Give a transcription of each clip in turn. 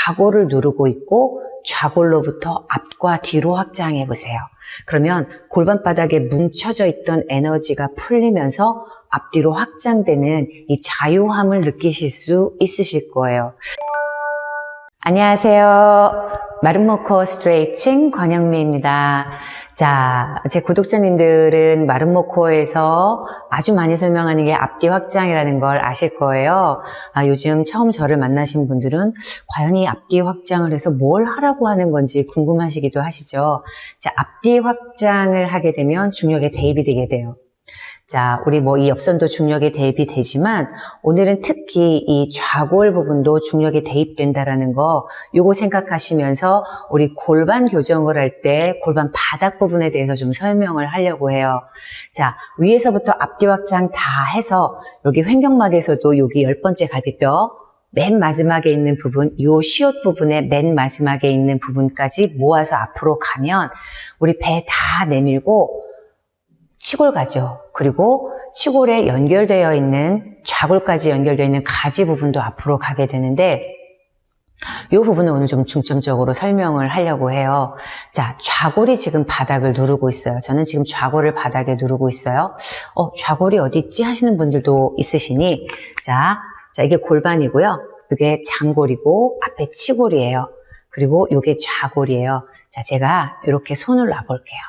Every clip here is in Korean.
좌골을 누르고 있고 좌골로부터 앞과 뒤로 확장해 보세요. 그러면 골반바닥에 뭉쳐져 있던 에너지가 풀리면서 앞뒤로 확장되는 이 자유함을 느끼실 수 있으실 거예요. 안녕하세요. 마름모 코어 스트레칭 권영미입니다. 자, 제 구독자님들은 마름모 코어에서 아주 많이 설명하는 게 앞뒤 확장이라는 걸 아실 거예요. 요즘 처음 저를 만나신 분들은 과연 이 앞뒤 확장을 해서 뭘 하라고 하는 건지 궁금하시기도 하시죠. 자, 앞뒤 확장을 하게 되면 중력에 대입이 되게 돼요. 자, 우리 이 옆선도 중력에 대입이 되지만 오늘은 특히 이 좌골 부분도 중력에 대입된다라는 거 요거 생각하시면서 우리 골반 교정을 할 때 골반 바닥 부분에 대해서 좀 설명을 하려고 해요. 자, 위에서부터 앞뒤 확장 다 해서 여기 횡격막에서도 여기 10번째 갈비뼈 맨 마지막에 있는 부분, 요 시옷 부분의 맨 마지막에 있는 부분까지 모아서 앞으로 가면 우리 배 다 내밀고 치골 가죠. 그리고 치골에 연결되어 있는 좌골까지 연결되어 있는 가지 부분도 앞으로 가게 되는데 이 부분을 오늘 좀 중점적으로 설명을 하려고 해요. 자, 좌골이 지금 바닥을 누르고 있어요. 저는 지금 좌골을 바닥에 누르고 있어요. 좌골이 어디 있지 하시는 분들도 있으시니 자, 이게 골반이고요. 이게 장골이고 앞에 치골이에요. 그리고 이게 좌골이에요. 자, 제가 이렇게 손을 놔볼게요.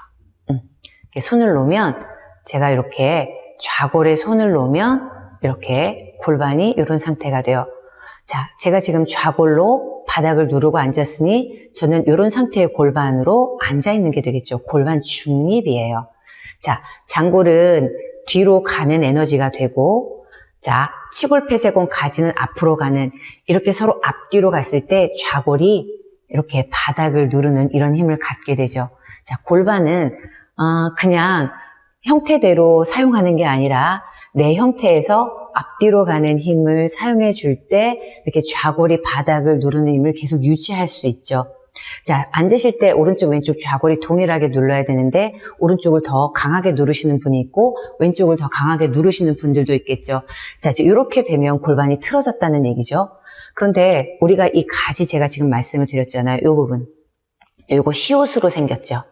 손을 놓으면 제가 이렇게 좌골에 손을 놓으면 이렇게 골반이 이런 상태가 돼요. 자, 제가 지금 좌골로 바닥을 누르고 앉았으니 저는 이런 상태의 골반으로 앉아 있는 게 되겠죠. 골반 중립이에요. 자, 장골은 뒤로 가는 에너지가 되고 자, 치골 폐쇄공 가지는 앞으로 가는 이렇게 서로 앞뒤로 갔을 때 좌골이 이렇게 바닥을 누르는 이런 힘을 갖게 되죠. 자, 골반은 그냥 형태대로 사용하는 게 아니라 내 형태에서 앞뒤로 가는 힘을 사용해 줄 때 이렇게 좌골이 바닥을 누르는 힘을 계속 유지할 수 있죠. 자, 앉으실 때 오른쪽 왼쪽 좌골이 동일하게 눌러야 되는데 오른쪽을 더 강하게 누르시는 분이 있고 왼쪽을 더 강하게 누르시는 분들도 있겠죠. 자, 이제 이렇게 되면 골반이 틀어졌다는 얘기죠. 그런데 우리가 이 가지 제가 지금 말씀을 드렸잖아요. 이 부분. 이거 시옷으로 생겼죠.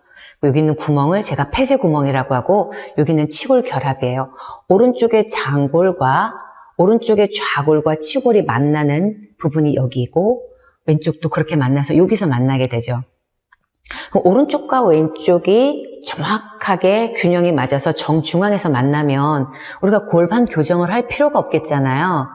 여기 있는 구멍을 제가 폐쇄 구멍이라고 하고 여기는 치골 결합이에요. 오른쪽의 장골과 오른쪽의 좌골과 치골이 만나는 부분이 여기고 왼쪽도 그렇게 만나서 여기서 만나게 되죠. 그럼 오른쪽과 왼쪽이 정확하게 균형이 맞아서 정중앙에서 만나면 우리가 골반 교정을 할 필요가 없겠잖아요.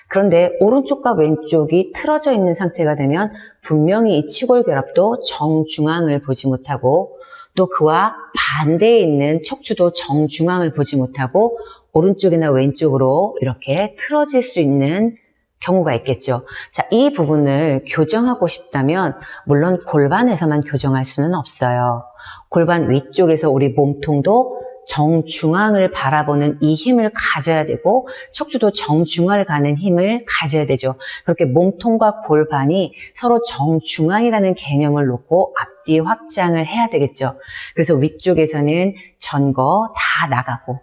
그런데 오른쪽과 왼쪽이 틀어져 있는 상태가 되면 분명히 이 치골 결합도 정중앙을 보지 못하고 또 그와 반대에 있는 척추도 정중앙을 보지 못하고 오른쪽이나 왼쪽으로 이렇게 틀어질 수 있는 경우가 있겠죠. 자, 이 부분을 교정하고 싶다면 물론 골반에서만 교정할 수는 없어요. 골반 위쪽에서 우리 몸통도 정중앙을 바라보는 이 힘을 가져야 되고 척추도 정중앙을 가는 힘을 가져야 되죠. 그렇게 몸통과 골반이 서로 정중앙이라는 개념을 놓고 앞뒤 확장을 해야 되겠죠. 그래서 위쪽에서는 전거 다 나가고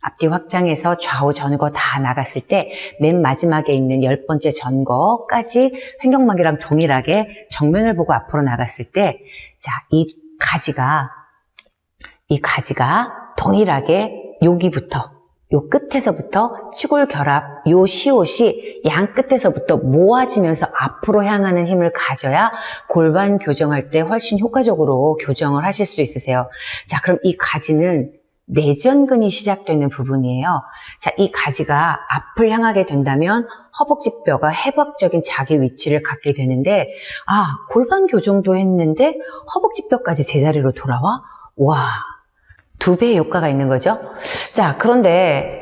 앞뒤 확장해서 좌우 전거 다 나갔을 때 맨 마지막에 있는 10번째 전거까지 횡격막이랑 동일하게 정면을 보고 앞으로 나갔을 때 자, 이 가지가 동일하게 여기부터 요 끝에서부터 치골 결합 요 시옷이 양 끝에서부터 모아지면서 앞으로 향하는 힘을 가져야 골반 교정할 때 훨씬 효과적으로 교정을 하실 수 있으세요. 자, 그럼 이 가지는 내전근이 시작되는 부분이에요. 자, 이 가지가 앞을 향하게 된다면 허벅지뼈가 해박적인 자기 위치를 갖게 되는데 골반 교정도 했는데 허벅지뼈까지 제자리로 돌아와? 와, 2배의 효과가 있는 거죠. 자, 그런데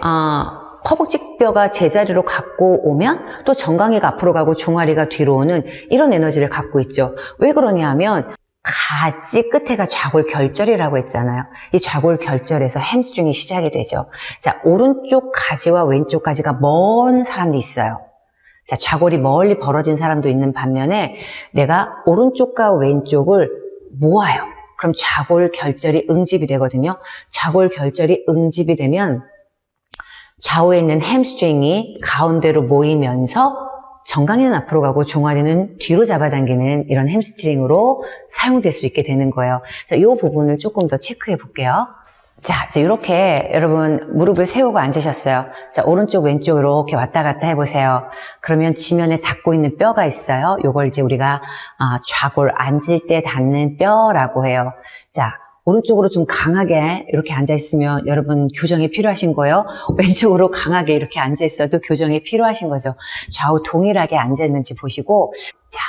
허벅지뼈가 제자리로 갖고 오면 또 정강이가 앞으로 가고 종아리가 뒤로 오는 이런 에너지를 갖고 있죠. 왜 그러냐 하면 가지 끝에가 좌골 결절이라고 했잖아요. 이 좌골 결절에서 햄스트링이 시작이 되죠. 자, 오른쪽 가지와 왼쪽 가지가 먼 사람도 있어요. 자, 좌골이 멀리 벌어진 사람도 있는 반면에 내가 오른쪽과 왼쪽을 모아요. 그럼 좌골 결절이 응집이 되거든요. 좌골 결절이 응집이 되면 좌우에 있는 햄스트링이 가운데로 모이면서 정강이는 앞으로 가고 종아리는 뒤로 잡아당기는 이런 햄스트링으로 사용될 수 있게 되는 거예요. 자, 이 부분을 조금 더 체크해 볼게요. 자, 이렇게 여러분 무릎을 세우고 앉으셨어요. 자, 오른쪽 왼쪽 이렇게 왔다 갔다 해보세요. 그러면 지면에 닿고 있는 뼈가 있어요. 요걸 이제 우리가 좌골 앉을 때 닿는 뼈라고 해요. 자, 오른쪽으로 좀 강하게 이렇게 앉아있으면 여러분 교정이 필요하신 거예요. 왼쪽으로 강하게 이렇게 앉아있어도 교정이 필요하신 거죠. 좌우 동일하게 앉아있는지 보시고, 자,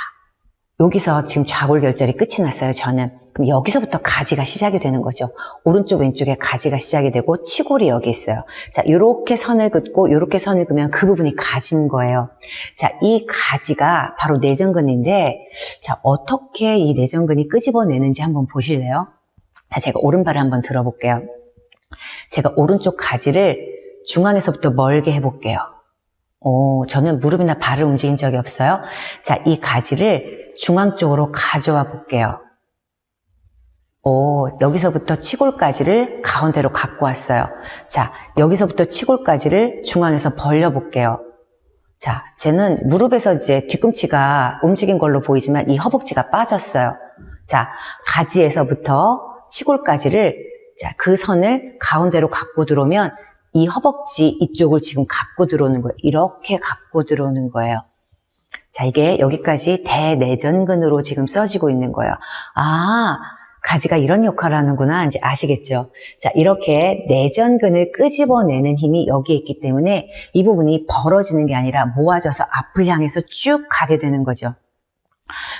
여기서 지금 좌골결절이 끝이 났어요, 저는. 그럼 여기서부터 가지가 시작이 되는 거죠. 오른쪽 왼쪽에 가지가 시작이 되고 치골이 여기 있어요. 자, 요렇게 선을 긋고 요렇게 선을 그으면 그 부분이 가지인 거예요. 자, 이 가지가 바로 내전근인데, 자, 어떻게 이 내전근이 끄집어내는지 한번 보실래요? 자, 제가 오른발을 한번 들어볼게요. 제가 오른쪽 가지를 중앙에서부터 멀게 해볼게요. 저는 무릎이나 발을 움직인 적이 없어요. 자, 이 가지를 중앙 쪽으로 가져와 볼게요. 여기서부터 치골까지를 가운데로 갖고 왔어요. 자, 여기서부터 치골까지를 중앙에서 벌려볼게요. 자, 쟤는 무릎에서 이제 뒤꿈치가 움직인 걸로 보이지만 이 허벅지가 빠졌어요. 자, 가지에서부터 치골까지를, 자, 그 선을 가운데로 갖고 들어오면 이 허벅지 이쪽을 지금 갖고 들어오는 거예요. 이렇게 갖고 들어오는 거예요. 자, 이게 여기까지 대내전근으로 지금 써지고 있는 거예요. 아, 가지가 이런 역할을 하는구나. 이제 아시겠죠? 자, 이렇게 내전근을 끄집어내는 힘이 여기에 있기 때문에 이 부분이 벌어지는 게 아니라 모아져서 앞을 향해서 쭉 가게 되는 거죠.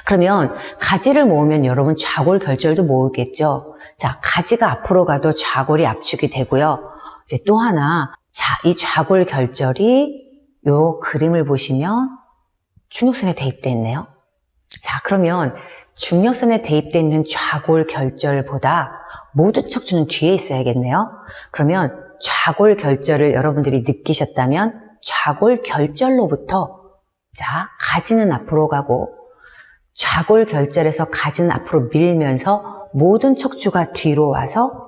그러면 가지를 모으면 여러분 좌골결절도 모으겠죠? 자, 가지가 앞으로 가도 좌골이 압축이 되고요. 이제 또 하나, 자, 이 좌골결절이 요 그림을 보시면 중력선에 대입되어 있네요. 자, 그러면 중력선에 대입되어 있는 좌골결절보다 모두 척추는 뒤에 있어야겠네요. 그러면 좌골결절을 여러분들이 느끼셨다면 좌골결절로부터, 자, 가지는 앞으로 가고 좌골결절에서 가지는 앞으로 밀면서 모든 척추가 뒤로 와서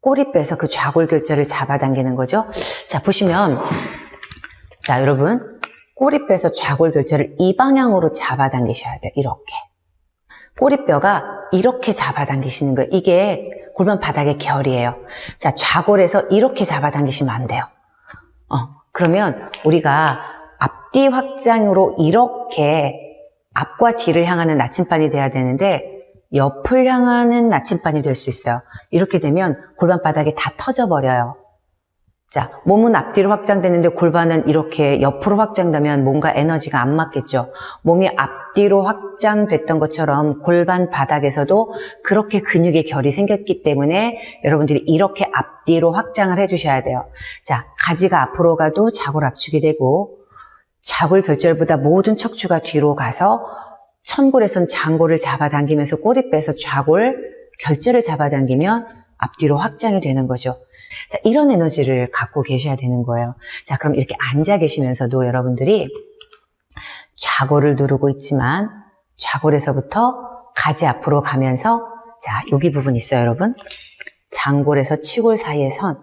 꼬리뼈에서 그 좌골결절을 잡아당기는 거죠. 자, 보시면, 자, 여러분, 꼬리뼈에서 좌골결절을 이 방향으로 잡아당기셔야 돼요. 이렇게. 꼬리뼈가 이렇게 잡아당기시는 거예요. 이게 골반 바닥의 결이에요. 자, 좌골에서 이렇게 잡아당기시면 안 돼요. 그러면 우리가 앞뒤 확장으로 이렇게 앞과 뒤를 향하는 나침반이 돼야 되는데 옆을 향하는 나침반이 될 수 있어요. 이렇게 되면 골반 바닥이 다 터져버려요. 자, 몸은 앞뒤로 확장되는데 골반은 이렇게 옆으로 확장되면 뭔가 에너지가 안 맞겠죠. 몸이 앞뒤로 확장됐던 것처럼 골반 바닥에서도 그렇게 근육의 결이 생겼기 때문에 여러분들이 이렇게 앞뒤로 확장을 해주셔야 돼요. 자, 가지가 앞으로 가도 좌골 압축이 되고 좌골결절보다 모든 척추가 뒤로 가서 천골에선 장골을 잡아당기면서 꼬리뼈에서 좌골결절을 잡아당기면 앞뒤로 확장이 되는 거죠. 자, 이런 에너지를 갖고 계셔야 되는 거예요. 자, 그럼 이렇게 앉아 계시면서도 여러분들이 좌골을 누르고 있지만 좌골에서부터 가지 앞으로 가면서, 자, 여기 부분 있어요, 여러분. 장골에서 치골 사이의 선,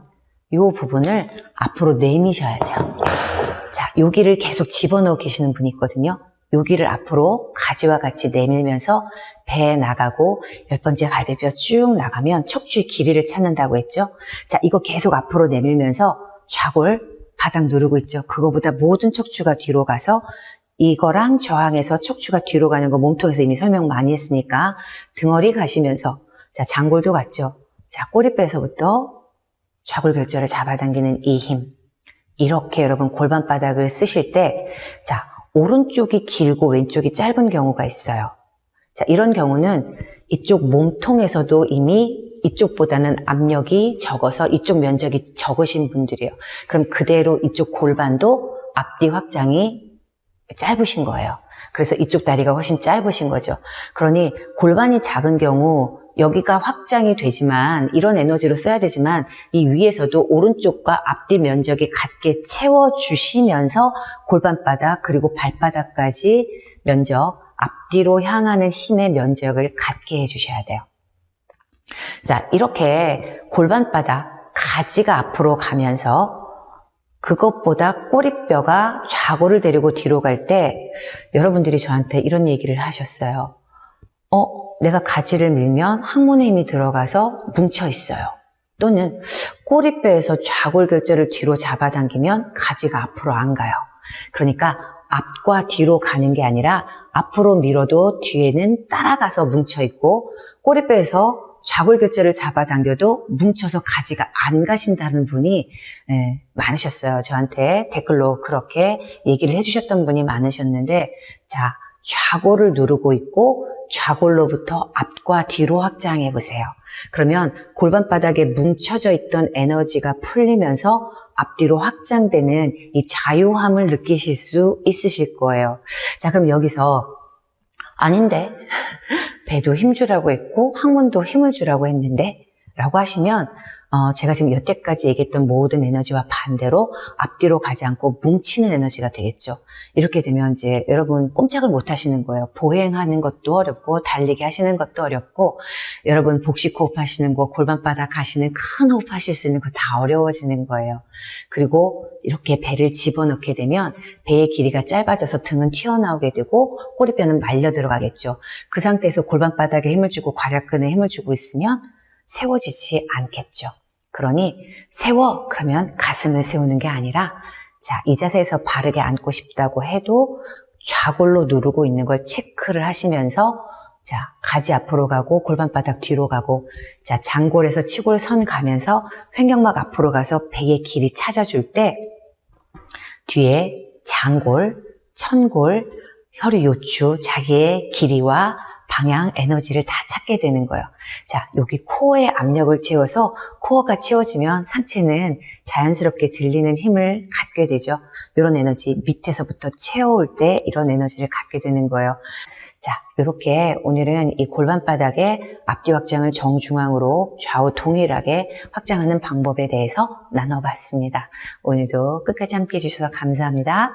이 부분을 앞으로 내미셔야 돼요. 자, 여기를 계속 집어넣어 계시는 분이 있거든요. 여기를 앞으로 가지와 같이 내밀면서 배에 나가고 10번째 갈비뼈 쭉 나가면 척추의 길이를 찾는다고 했죠. 자, 이거 계속 앞으로 내밀면서 좌골 바닥 누르고 있죠. 그거보다 모든 척추가 뒤로 가서 이거랑 저항해서 척추가 뒤로 가는 거 몸통에서 이미 설명 많이 했으니까 등허리 가시면서, 자, 장골도 갔죠. 자, 꼬리뼈에서부터 좌골결절을 잡아당기는 이 힘. 이렇게 여러분 골반 바닥을 쓰실 때, 자, 오른쪽이 길고 왼쪽이 짧은 경우가 있어요. 자, 이런 경우는 이쪽 몸통에서도 이미 이쪽보다는 압력이 적어서 이쪽 면적이 적으신 분들이에요. 그럼 그대로 이쪽 골반도 앞뒤 확장이 짧으신 거예요. 그래서 이쪽 다리가 훨씬 짧으신 거죠. 그러니 골반이 작은 경우 여기가 확장이 되지만 이런 에너지로 써야 되지만 이 위에서도 오른쪽과 앞뒤 면적이 같게 채워주시면서 골반바닥 그리고 발바닥까지 면적, 앞뒤로 향하는 힘의 면적을 갖게 해주셔야 돼요. 자, 이렇게 골반바닥, 가지가 앞으로 가면서 그것보다 꼬리뼈가 좌골을 데리고 뒤로 갈 때 여러분들이 저한테 이런 얘기를 하셨어요. 내가 가지를 밀면 항문에 힘이 들어가서 뭉쳐 있어요. 또는 꼬리뼈에서 좌골결절을 뒤로 잡아당기면 가지가 앞으로 안 가요. 그러니까 앞과 뒤로 가는 게 아니라 앞으로 밀어도 뒤에는 따라가서 뭉쳐 있고 꼬리뼈에서 좌골결절을 잡아당겨도 뭉쳐서 가지가 안 가신다는 분이 많으셨어요. 저한테 댓글로 그렇게 얘기를 해주셨던 분이 많으셨는데, 자, 좌골을 누르고 있고 좌골로부터 앞과 뒤로 확장해 보세요. 그러면 골반바닥에 뭉쳐져 있던 에너지가 풀리면서 앞뒤로 확장되는 이 자유함을 느끼실 수 있으실 거예요. 자, 그럼 여기서 아닌데 배도 힘주라고 했고 항문도 힘을 주라고 했는데 라고 하시면 제가 지금 여태까지 얘기했던 모든 에너지와 반대로 앞뒤로 가지 않고 뭉치는 에너지가 되겠죠. 이렇게 되면 이제 여러분 꼼짝을 못 하시는 거예요. 보행하는 것도 어렵고 달리기 하시는 것도 어렵고 여러분 복식 호흡 하시는 거, 골반바닥 하시는 큰 호흡 하실 수 있는 거 다 어려워지는 거예요. 그리고 이렇게 배를 집어넣게 되면 배의 길이가 짧아져서 등은 튀어나오게 되고 꼬리뼈는 말려 들어가겠죠. 그 상태에서 골반바닥에 힘을 주고 괄약근에 힘을 주고 있으면 세워지지 않겠죠. 그러니 세워 그러면 가슴을 세우는 게 아니라 자, 이 자세에서 바르게 앉고 싶다고 해도 좌골로 누르고 있는 걸 체크를 하시면서 자, 가지 앞으로 가고 골반바닥 뒤로 가고 자, 장골에서 치골선 가면서 횡격막 앞으로 가서 배의 길이 찾아줄 때 뒤에 장골, 천골, 혈위 요추, 자기의 길이와 방향, 에너지를 다 찾게 되는 거예요. 자, 여기 코어에 압력을 채워서 코어가 채워지면 상체는 자연스럽게 들리는 힘을 갖게 되죠. 이런 에너지 밑에서부터 채워올 때 이런 에너지를 갖게 되는 거예요. 자, 이렇게 오늘은 이 골반바닥의 앞뒤 확장을 정중앙으로 좌우 동일하게 확장하는 방법에 대해서 나눠봤습니다. 오늘도 끝까지 함께 해주셔서 감사합니다.